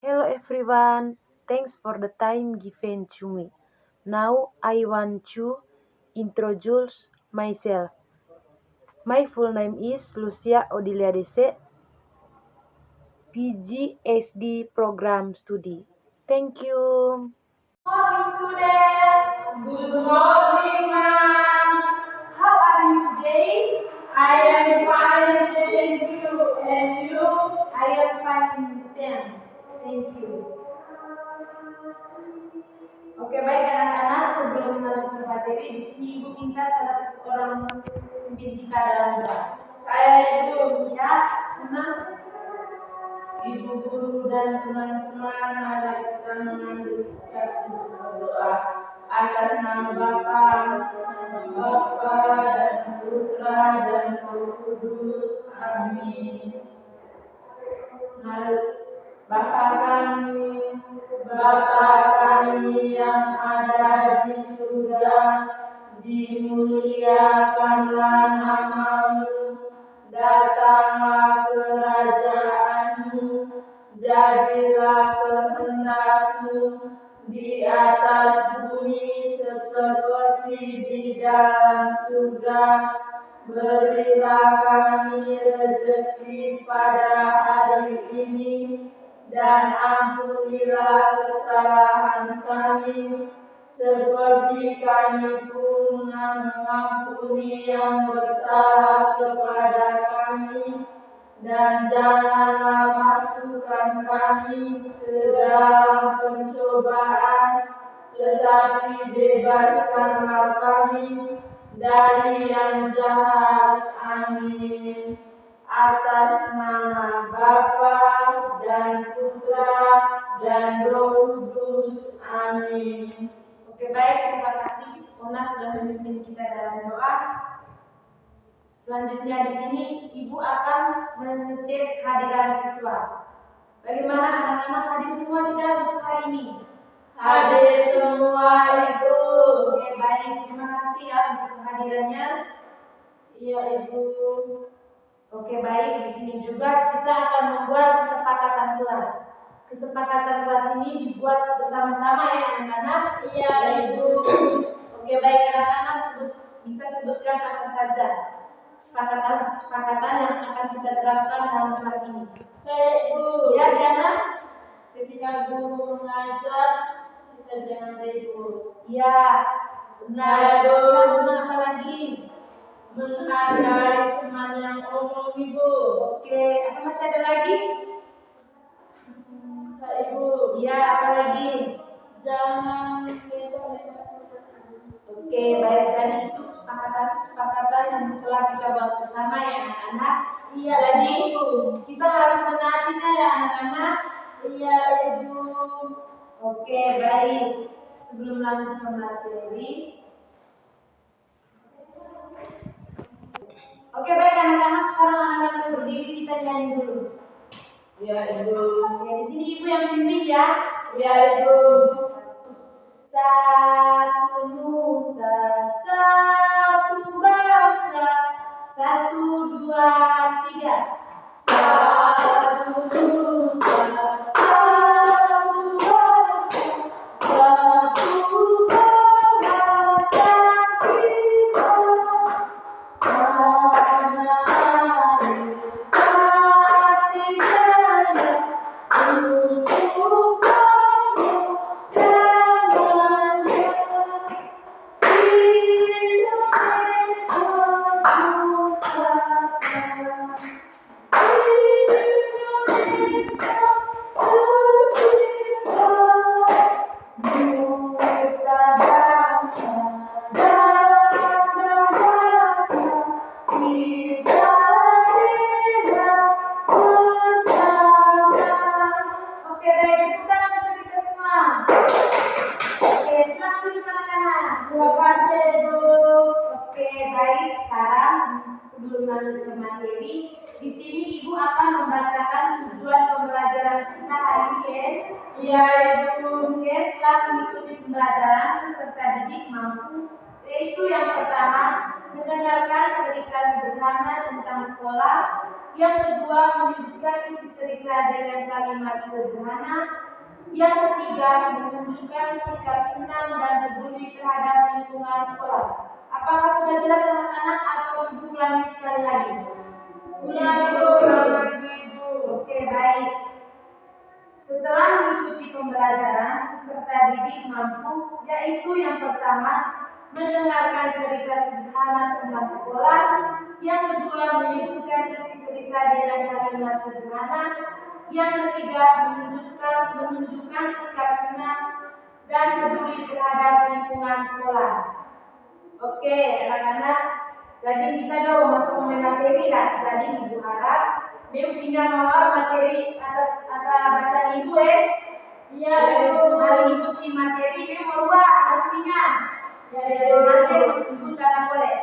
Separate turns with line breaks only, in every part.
Hello everyone, thanks for the time given to me. Now I want to introduce myself. My full name is Lucia Odilia Dese, PGSD Program Studi. Thank you.
Morning, students. Good morning, ma'am. How are you today? I am fine, thank you. And you? I am fine, thanks. Thank you. Oke, baik anak-anak. Sebelum masuk ke materi, di sini Ibu minta salah satu orang memimpin kita dalam doa. Saya Ibu, ya. Senang. Ibu guru dan teman-teman, mari kita mengambil sikap untuk berdoa atas nama Bapa dan Putra dan Roh Kudus. Amin. Mari Bapa kami yang ada di surga, dimuliakanlah namamu, datanglah kerajaanmu, jadilah kehendakmu di atas bumi seperti di dalam surga. Berilah kami rezeki pada hari ini, dan ampunilah kesalahan kami, seperti kami pun mengampuni yang bersalah kepada kami. Dan janganlah masukkan kami ke dalam pencobaan, tetapi bebaskanlah kami dari yang jahat. Amin. Atas nama Bapa dan Putra dan Roh Kudus. Amin. Oke, baik, terima kasih Ona sudah memimpin kita dalam doa. Selanjutnya di sini Ibu akan mengecek hadiran siswa. Bagaimana anak-anak hadir semua tidak untuk hari ini? Hadir semua, Ibu. Oke, baik, terima kasih ya untuk kehadirannya. Iya, Ibu. Oke, baik, di sini juga kita akan membuat kesepakatan kelas. Kesepakatan kelas ini dibuat bersama-sama ya anak-anak. Iya, Ibu. Oke, baik anak-anak, bisa sebutkan apa saja kesepakatan yang akan kita terapkan dalam kelas ini. Saya Ibu. Ya, Diana. Ketika guru mengajar, kita jangan ribut. Ya, benar. Apa lagi? Menghargai teman yang umum, Ibu. Oke, apa masih ada lagi? Saya Ibu. Ya, apa lagi? Jangan Oke, baik, jadi itu kesepakatan yang telah kita buat bersama ya anak-anak. Iya, jadi kita harus menaatinya ya anak-anak. Iya, Ibu. Oke, baik. Sebelum lanjut ke materi. Oke, baik anak-anak, sekarang anak-anak berdiri, kita nyanyi dulu. Iya, Ibu. Oke, di sini Ibu yang pimpin ya. Iya, Ibu. Satu nusa, satu bangsa, 1, 2, 3. Satu nusa, satu bangsa, satu bahasa kita. Tanah air kasih sayang untuk yaitu yang pertama, mendengarkan cerita sederhana tentang sekolah. Yang kedua, menyebutkan isi cerita dengan kalimat kalimat sederhana. Yang ketiga, menunjukkan sikap senang dan peduli terhadap lingkungan sekolah. Apakah sudah jelas anak-anak atau ibu ulangi sekali lagi? Ulangi Ibu. Oke, baik. Setelah mengikuti pembelajaran, peserta didik mampu, yaitu yang pertama, mendengarkan cerita sederhana tentang sekolah, yang kedua, menyebutkan isi cerita dengan kalimat sederhana, yang ketiga, menunjukkan sikap senang dan peduli terhadap lingkungan sekolah. Oke, anak-anak, jadi kita udah masuk materi lah. Jadi ibu harap Meu pindah mawar materi atau baca ibu Iya ibu. Hari ibu di materi Meu merubah artinya. Ya ibu. Ibu tanah boleh.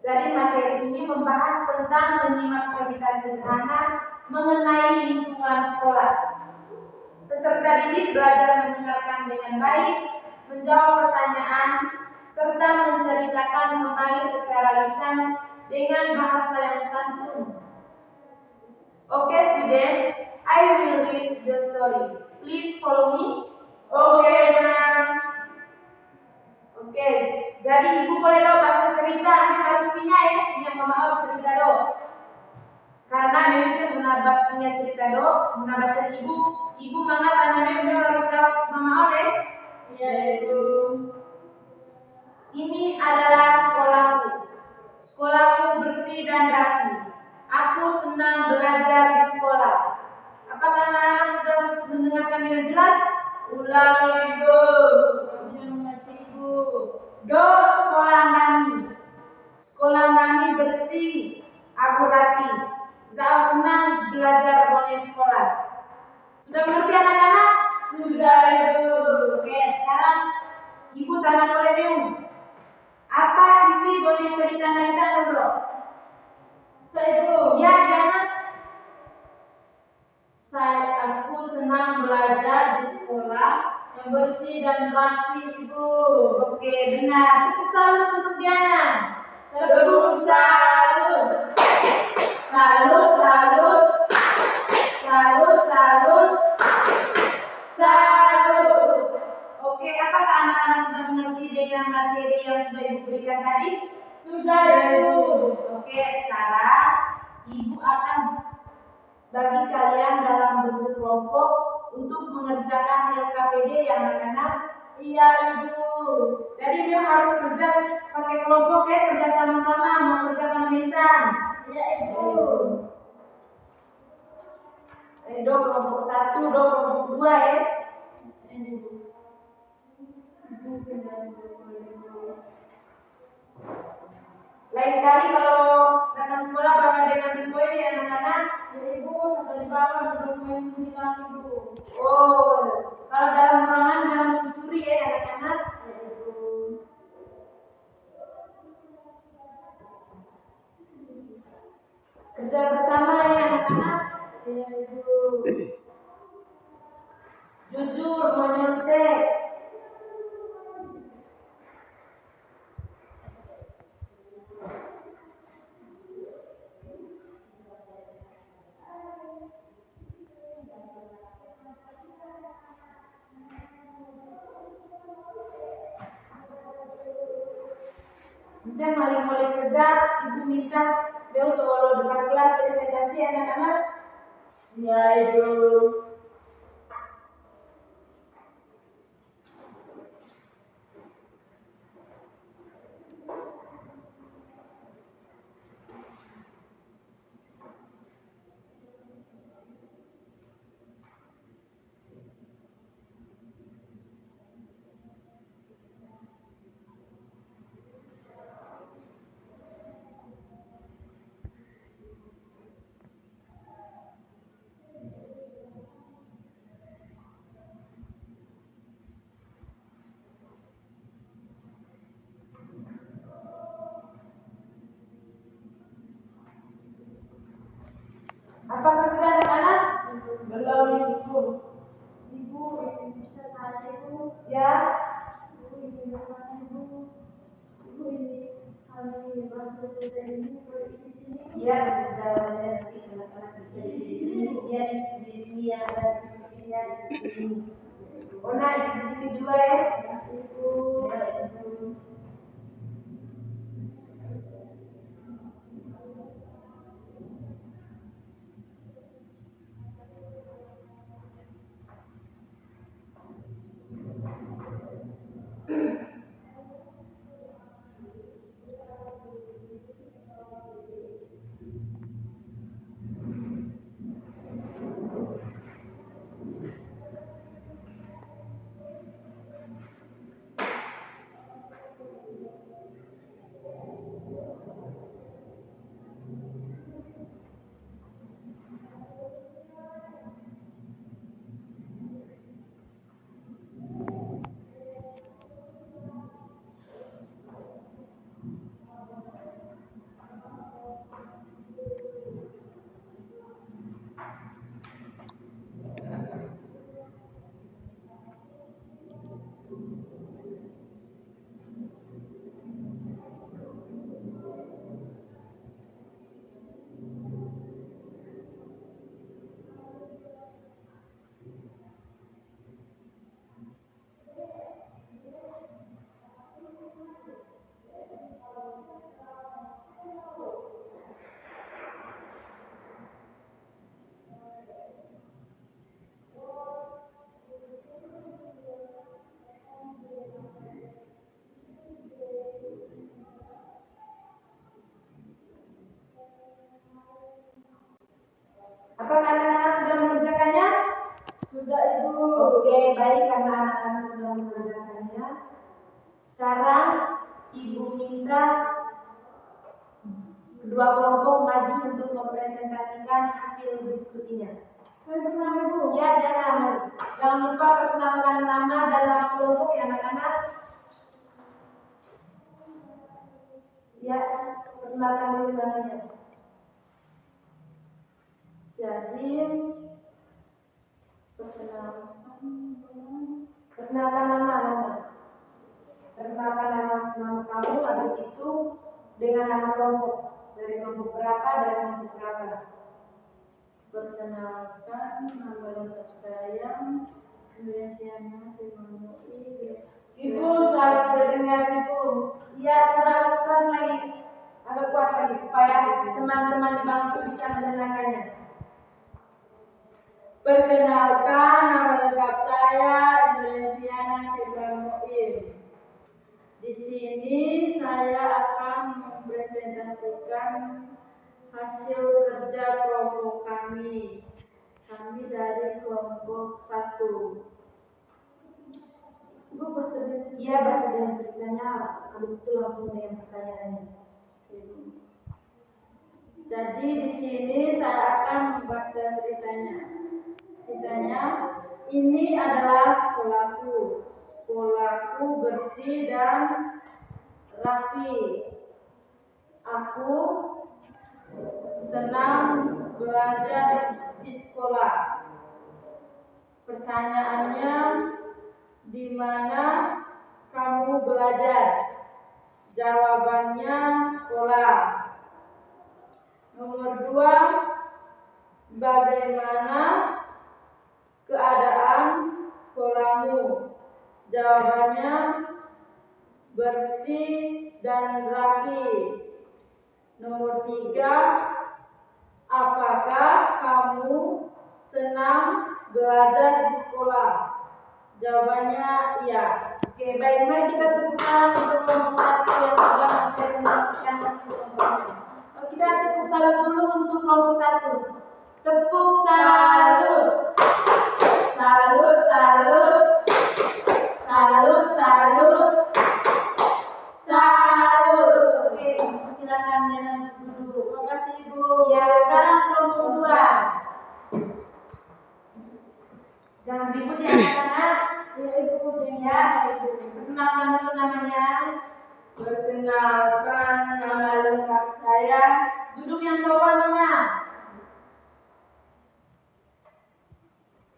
Jadi materi ini membahas tentang menyimak cerita sederhana mengenai lingkungan sekolah. Peserta didik belajar mendengarkan dengan baik, menjawab pertanyaan, serta menceritakan kembali secara lisan dengan bahasa yang santun. Okay, students, I will read the story. Please follow me. Okay, ma'am. Oke, jadi ibu boleh dong baca cerita, harus punya punya pemaaf cerita dong. Karena memang menabat punya cerita dong, menabat ibu mana tanya memang harus jawab pemaaf Iya ibu. Ini adalah sekolahku. Sekolahku bersih dan rapi. Aku senang belajar di sekolah. Apakah anak-anak sudah mendengarkan dengan jelas? Ulang ibu. Do sekolah kami. Sekolah kami bersih, aku rapi. Saya senang belajar di sekolah. Sudah mengerti anak-anak? Sudah ibu. Oke, sekarang ibu tanya boleh Meu. Apa isi boleh cerita kita dulu? Ibu. Ya, jangan. Aku senang belajar di sekolah yang bersih dan rapi ibu. Oke, benar. Tepuk salut untuk Diana. Tepuk salut. Salut, salut. Salut, salut. Salut. Oke, apakah anak-anak sudah mengerti dengan materi yang sudah ibu berikan tadi? Sudah ibu. Oke, sekarang ibu akan bagi kalian dalam bentuk kelompok untuk mengerjakan LKPD yang anak-anak. Iya ibu. Jadi dia harus kerja pakai kelompok kerja sama-sama mengerjakan tulisan. Iya ibu. Do kelompok 1, do kelompok 2 Lain kali kalau datang sekolah bawa dengan poin ya anak-anak. Ya ibu, sampai di bawah belum main ibu. Oh, kalau dalam ruangan jangan mencuri anak-anak. Ya ibu. Kerja bersama anak-anak. Ya ibu. Jujur menyontek. Misalnya maling mulai kerja, ibu minta dia untuk kalau dekat kelas presentasi anak-anak. Ya ibu. yang ada buktinya di sini. Oh nice, di sini juga ya. Ibu. Apakah anak-anak sudah mengerjakannya? Sudah, Ibu. Oke, baik, karena anak-anak sudah mengerjakannya. Sekarang Ibu minta kedua kelompok maju untuk mempresentasikan hasil diskusinya. Perkenalkan Ibu. Ya, jangan lupa perkenalkan nama dan nama kelompok ya anak-anak. Ya, perkenalkan dulu namanya. Jadi, perkenalkan nama. Perkenalkan nama kamu, habis itu dengan nama kelompok. Dari kelompok berapa dan kelompok berapa.
Perkenalkan, nama lengkap saya Indonesiana Firmanui.
Ibu, selalu terdengar Ibu. Iya, selalu keras lagi, agak kuat lagi supaya teman-teman di bangku bisa mendengarkannya.
Perkenalkan, nama lengkap saya Indonesiana Firmanui. Di sini saya akan mempresentasikan hasil kerja kelompok kami. Kami dari kelompok 1.
Ibu bersedia? Iya, baca dengan ceritanya, habis itu langsung dengan pertanyaannya.
Jadi di sini saya akan membaca ceritanya. Ceritanya, ini adalah sekolahku. Sekolahku bersih dan rapi. Aku senang belajar di sekolah. Pertanyaannya, di mana kamu belajar? Jawabannya sekolah. Nomor 2, bagaimana keadaan sekolahmu? Jawabannya bersih dan rapi. Nomor 3, apakah kamu senang belajar di sekolah? Jawabannya iya.
Oke, baik, mari kita tepuk tangan untuk kelompok 1 yang sudah mempresentasikan hasil kelompoknya. Kita tepuk salut dulu untuk kelompok 1. Tepuk salut. Salut, salut. Salut, salut. Salut. Oke, silakan jangan duduk. Terima kasih Ibu. Ya, sekarang kelompok 2. Jangan ribut ya anak-anak. Ya Ibu, ya Ibu. Perkenalkan dulu namanya.
Perkenalkan, nama lengkap saya.
Duduk yang sopan Mama.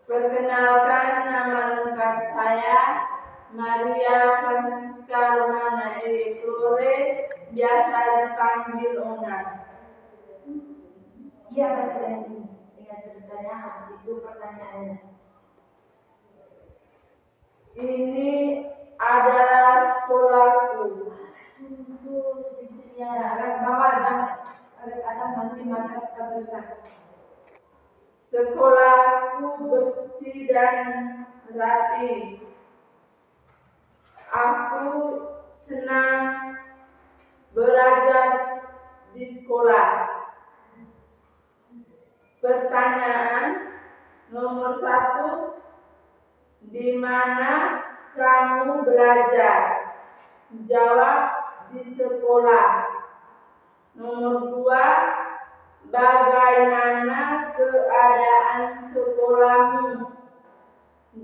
Perkenalkan, nama lengkap saya Maria Francisca Romana Flore, biasa dipanggil Ona.
Iya, baca ini dengan ceritanya, habis Itu pertanyaannya.
Ini adalah sekolahku.
Ya, agak bawah dan agak atas nanti maka cepat rusak.
Sekolahku bersih dan rapi. Aku senang belajar di sekolah. Pertanyaan nomor 1. Di mana kamu belajar? Jawab, di sekolah. Nomor 2. Bagaimana keadaan sekolahmu?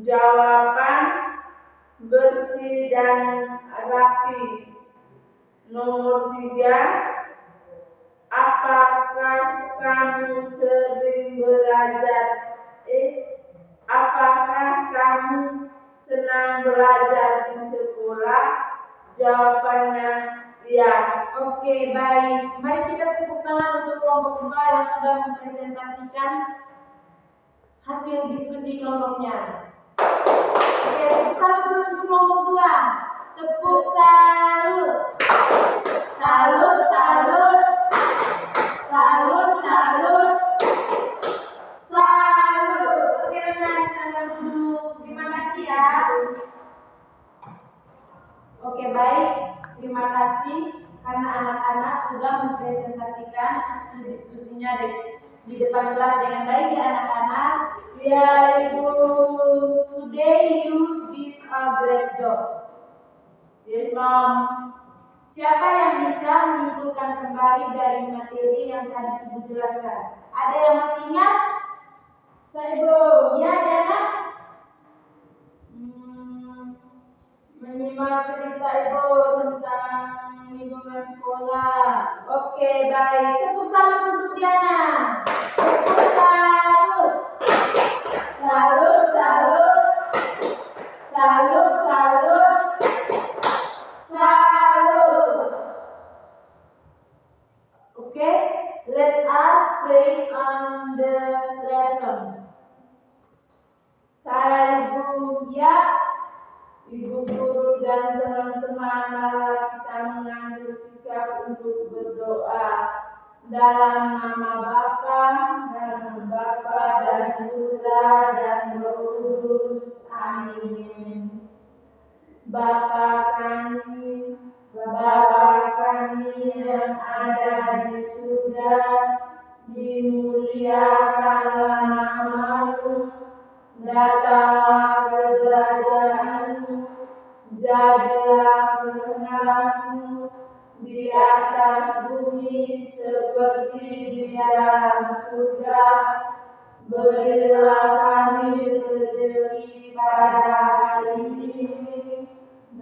Jawaban, bersih dan rapi. Nomor 3. Apakah kamu sering belajar? Apakah kamu senang belajar di sekolah? Jawabannya ya.
Oke, baik. Mari kita tepuk tangan untuk kelompok 2 yang sudah mempresentasikan hasil diskusi kelompoknya. Oke, tepuk salut untuk kelompok 2. Tepuk salut. Salut, salut. Salut, salut. Salut. Oke, benar, silakan duduk. Terima kasih ya. Oke, baik. Terima kasih karena anak-anak sudah mempresentasikan hasil diskusinya di depan kelas dengan baik ya anak-anak.
Ya, Ibu.
Today you did a great job.
Yes, Mom.
Siapa yang bisa menyimpulkan kembali dari materi yang tadi Ibu jelaskan? Ada yang masih ingat? Saya Ibu. Ya, Diana? Menyimak cerita Ibu tentang lingkungan sekolah. Oke, baik. Tepuk salut untuk Diana. Tepuk salut. Salut, salut. Salut, salut. Salut. Oke, let us pray on the lesson.
Saya Ibu.
Ya.
Ibu guru dan teman-teman, mari kita mengambil sikap untuk berdoa dalam nama Bapa dan Putra dan Roh Kudus. Amin. Bapa kami yang ada di surga, dimuliakanlah nama-Mu, datanglah kerajaan-Mu, jadilah kehendak-Mu di atas bumi seperti di dalam surga. Berilah kami rezeki pada hari ini,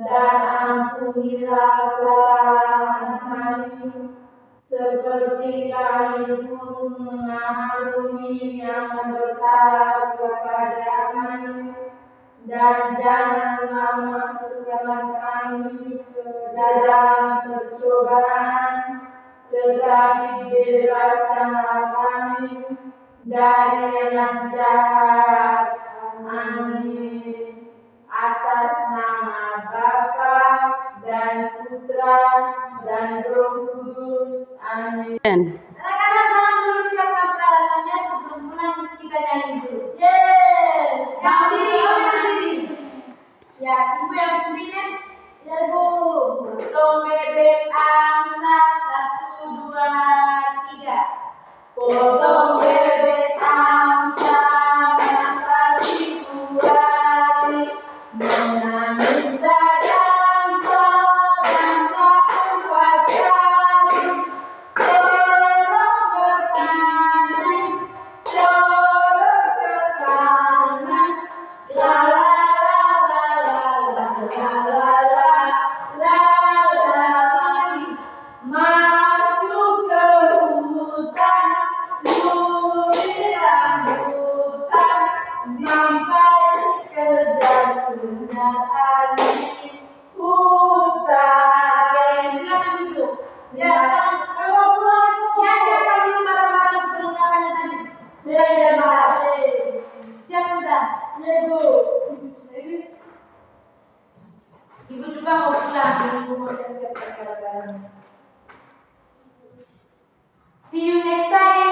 dan ampunilah kesalahan kami, seperti kami pun mengampuni yang bersalah kepada kami. Dan janganlah masukkan kami ke dalam percobaan, tetapi bebaskanlah kami dari yang jahat. Amin. Atas nama Bapa dan Putra dan Roh Kudus. Amin.
Anak-anak jangan dulu siapkan peralatannya sebelum pulang kita nyanyi dulu. Yes. Yang berdiri. Ya, Ibu yang pimpinnya. Ya Ibu. Potong bebek angsa 1, 2, 3. Potong bebek angsa matahari kuali, meminta dansa empat kali. Sorong ke kanan, sorong ke kanan, la la la la la la la la la. Masuk ke hutan, curi rambutan, sampai ke jatuhnya angin hutan. Silakan duduk. Ya, kalau pulang ya siapa dulu barang-barang perlengkapannya tadi. Saya pulang.
Ya, Bu.
Ibu juga mau pulang, ibu mau siap-siap barang-barangnya. See you next time.